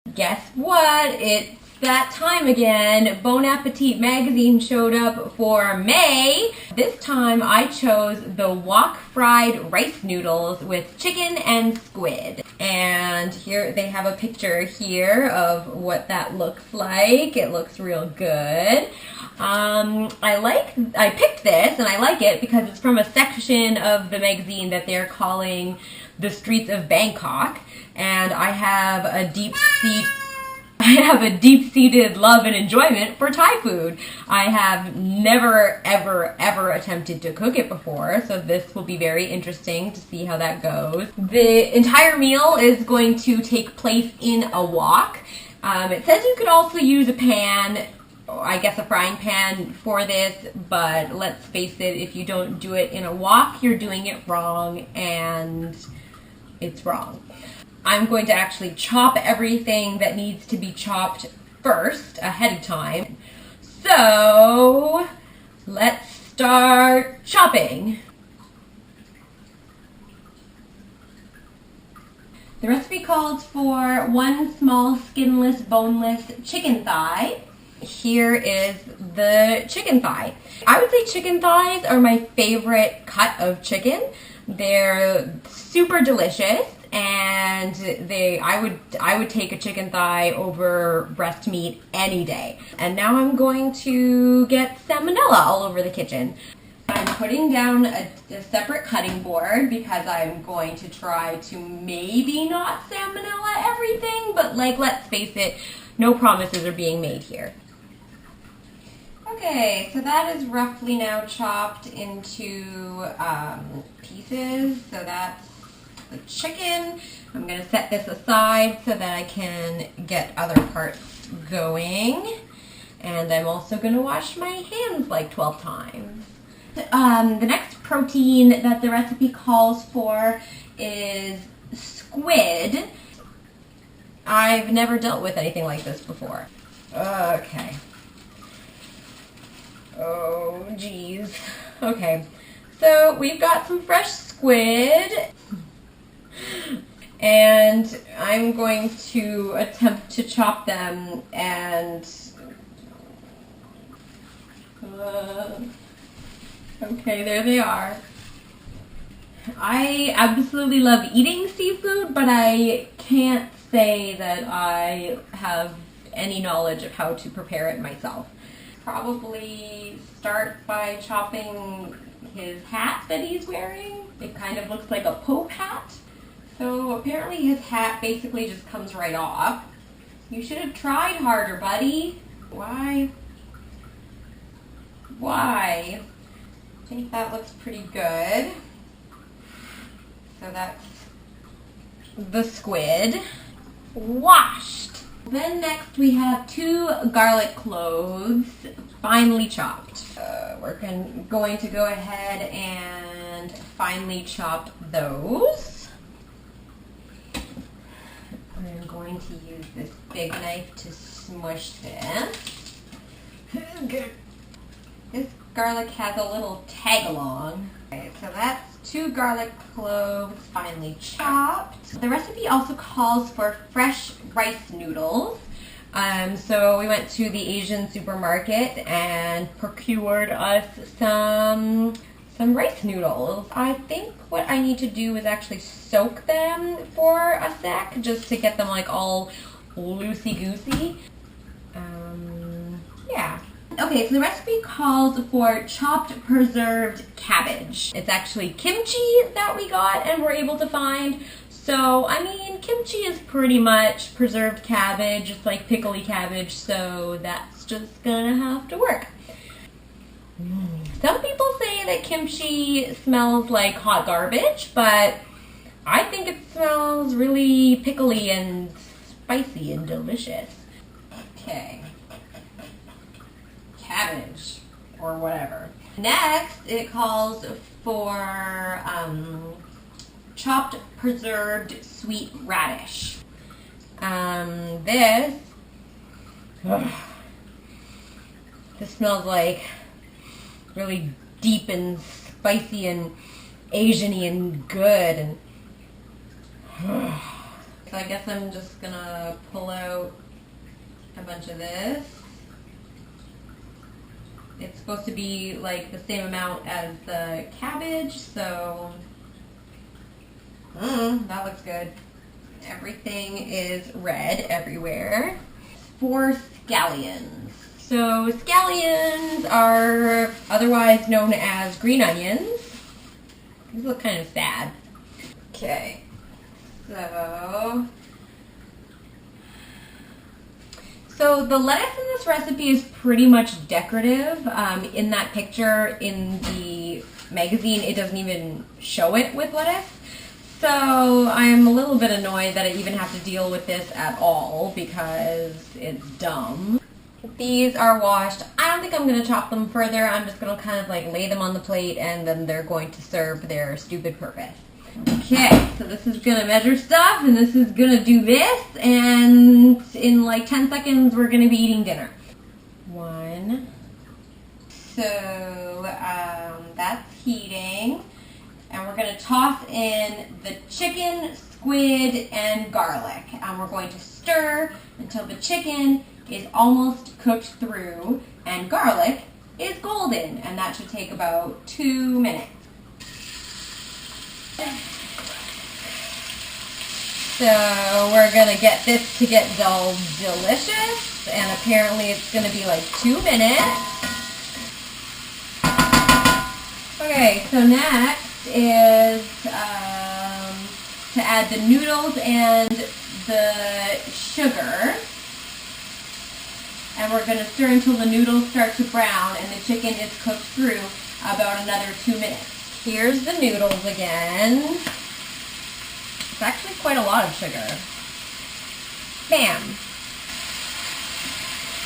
Guess what? It's that time again. Bon Appétit Magazine showed up for May. This time I chose the Wok-Fried Rice Noodles with Chicken and Squid. And here they have a picture here of what that looks like. It looks real good. I picked this and I like it because it's from a section of the magazine that they're calling The Streets of Bangkok. And I have a deep-seated love and enjoyment for Thai food. I have never, ever attempted to cook it before, so this will be very interesting to see how that goes. The entire meal is going to take place in a wok. It says you could also use a pan, I guess a frying pan for this, but let's face it, if you don't do it in a wok, you're doing it wrong, and it's wrong. I'm going to actually chop everything that needs to be chopped first, ahead of time. So, let's start chopping. The recipe calls for 1 small skinless, boneless chicken thigh. Here is the chicken thigh. I would say chicken thighs are my favorite cut of chicken. They're super delicious. And I would take a chicken thigh over breast meat any day. And now I'm going to get salmonella all over the kitchen. I'm putting down a separate cutting board because I'm going to try to maybe not salmonella everything, but let's face it, no promises are being made here. Okay, so that is roughly now chopped into pieces, so that's the chicken. I'm going to set this aside so that I can get other parts going. And I'm also going to wash my hands like 12 times. The next protein that the recipe calls for is squid. I've never dealt with anything like this before. Okay. Oh, geez. Okay. So we've got some fresh squid. And I'm going to attempt to chop them and okay, there they are. I absolutely love eating seafood, but I can't say that I have any knowledge of how to prepare it myself. Probably start by chopping his hat that he's wearing. It kind of looks like a Pope hat. So apparently his hat basically just comes right off. You should have tried harder, buddy. Why? I think that looks pretty good. So that's the squid. Washed. Then next we have 2 garlic cloves, finely chopped. We're going to go ahead and finely chop those. I'm going to use this big knife to smush this. This garlic has a little tag along. Okay, so that's 2 garlic cloves finely chopped. The recipe also calls for fresh rice noodles. So we went to the Asian supermarket and procured us some rice noodles. I think what I need to do is actually soak them for a sec, just to get them all loosey-goosey. Yeah. Okay, so the recipe calls for chopped preserved cabbage. It's actually kimchi that we got and were able to find. So, I mean, kimchi is pretty much preserved cabbage. It's like pickly cabbage, so that's just gonna have to work. Some people say that kimchi smells like hot garbage, but I think it smells really pickly and spicy and delicious. Okay. Cabbage, or whatever. Next, it calls for chopped preserved sweet radish. This smells like really deep and spicy and Asian-y and good. And So I guess I'm just gonna pull out a bunch of this. It's supposed to be like the same amount as the cabbage, so that looks good. Everything is red everywhere. For scallions. So scallions are otherwise known as green onions. These look kind of sad. Okay, so the lettuce in this recipe is pretty much decorative. In that picture in the magazine, it doesn't even show it with lettuce. So I'm a little bit annoyed that I even have to deal with this at all because it's dumb. These are washed. I don't think I'm going to chop them further. I'm just going to kind of like lay them on the plate and then they're going to serve their stupid purpose. Okay, so this is going to measure stuff and this is going to do this, and in like 10 seconds we're going to be eating dinner. 1. So that's heating. And we're going to toss in the chicken, squid, and garlic. And we're going to stir until the chicken is almost cooked through and garlic is golden. And that should take about 2 minutes. So we're going to get this to get all delicious. And apparently it's going to be like 2 minutes. Okay, so next is to add the noodles and the sugar, and we're going to stir until the noodles start to brown and the chicken is cooked through about another 2 minutes. Here's the noodles again. It's actually quite a lot of sugar. Bam!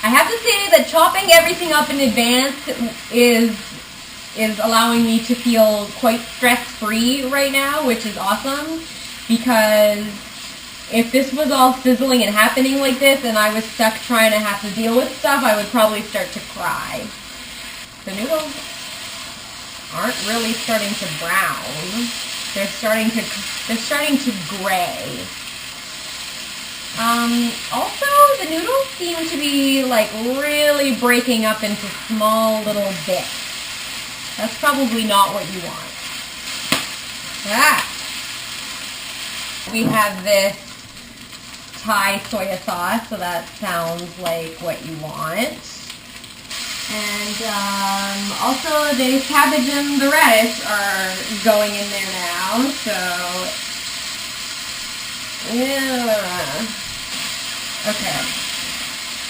I have to say that chopping everything up in advance is allowing me to feel quite stress-free right now, which is awesome, because if this was all sizzling and happening like this and I was stuck trying to have to deal with stuff, I would probably start to cry. The noodles aren't really starting to brown. They're starting to gray. Also, the noodles seem to be like really breaking up into small little bits. That's probably not what you want. We have this Thai soya sauce, so that sounds like what you want. And also the cabbage and the radish are going in there now, so yeah. Okay.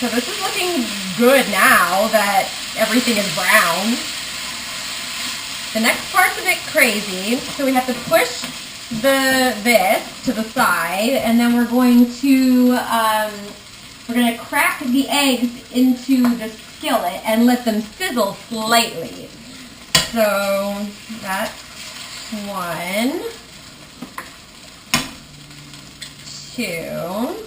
So this is looking good now that everything is brown. The next part's a bit crazy, so we have to push this to the side, and then we're going to crack the eggs into the skillet and let them sizzle slightly. So that's 1, 2.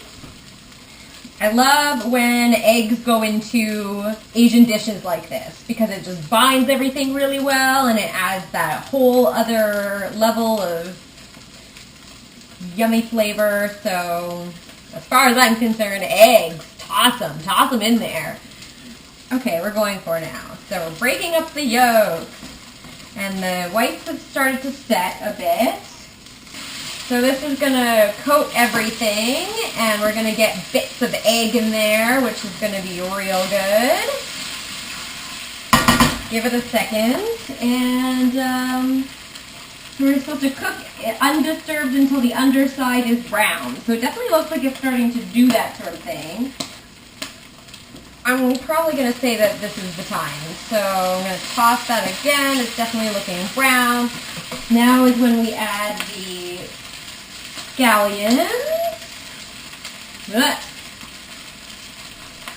I love when eggs go into Asian dishes like this because it just binds everything really well and it adds that whole other level of yummy flavor. So as far as I'm concerned, eggs, toss them in there. Okay, we're going for it now. So we're breaking up the yolk, and the whites have started to set a bit. So this is going to coat everything, and we're going to get bits of egg in there, which is going to be real good. Give it a second, and we're supposed to cook it undisturbed until the underside is brown. So it definitely looks like it's starting to do that sort of thing. I'm probably going to say that this is the time. So I'm going to toss that again. It's definitely looking brown. Now is when we add the scallions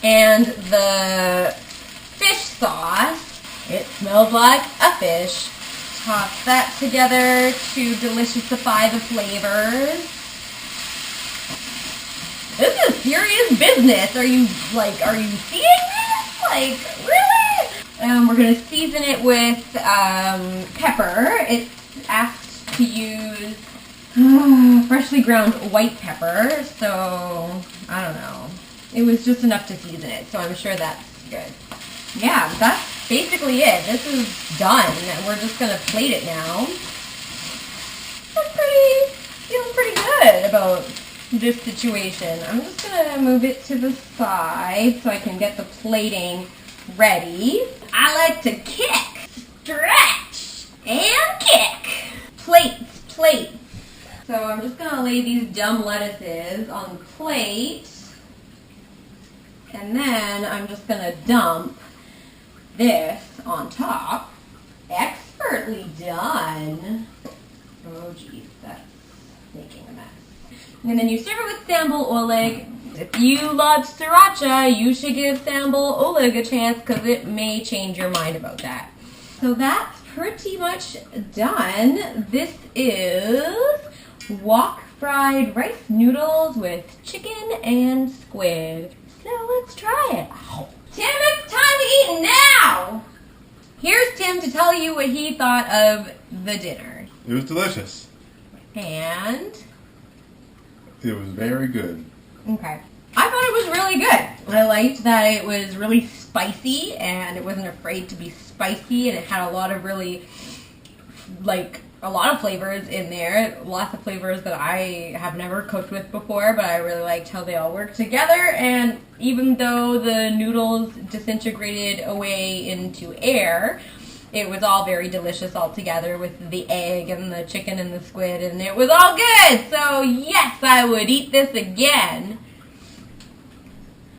and the fish sauce. It smells like a fish. Toss that together to deliciousify the flavors. This is serious business. Are you seeing this? Like, really? We're going to season it with pepper. It's asked to use freshly ground white pepper, so I don't know. It was just enough to season it, so I'm sure that's good. Yeah, that's basically it. This is done. We're just going to plate it now. I'm feeling pretty good about this situation. I'm just going to move it to the side so I can get the plating ready. I like to kick, stretch, and kick. Plates. So I'm just going to lay these dumb lettuces on the plate. And then I'm just going to dump this on top. Expertly done. Oh geez, that's making a mess. And then you serve it with sambal oleg. If you love sriracha, you should give sambal oleg a chance because it may change your mind about that. So that's pretty much done. This is Wok-Fried Rice Noodles with chicken and squid. So let's try it. Tim, it's time to eat now! Here's Tim to tell you what he thought of the dinner. It was delicious. And? It was very good. Okay. I thought it was really good. I liked that it was really spicy and it wasn't afraid to be spicy and it had a lot of really, a lot of flavors in there. Lots of flavors that I have never cooked with before, but I really liked how they all worked together. And even though the noodles disintegrated away into air, it was all very delicious all together with the egg and the chicken and the squid, and it was all good. So yes, I would eat this again.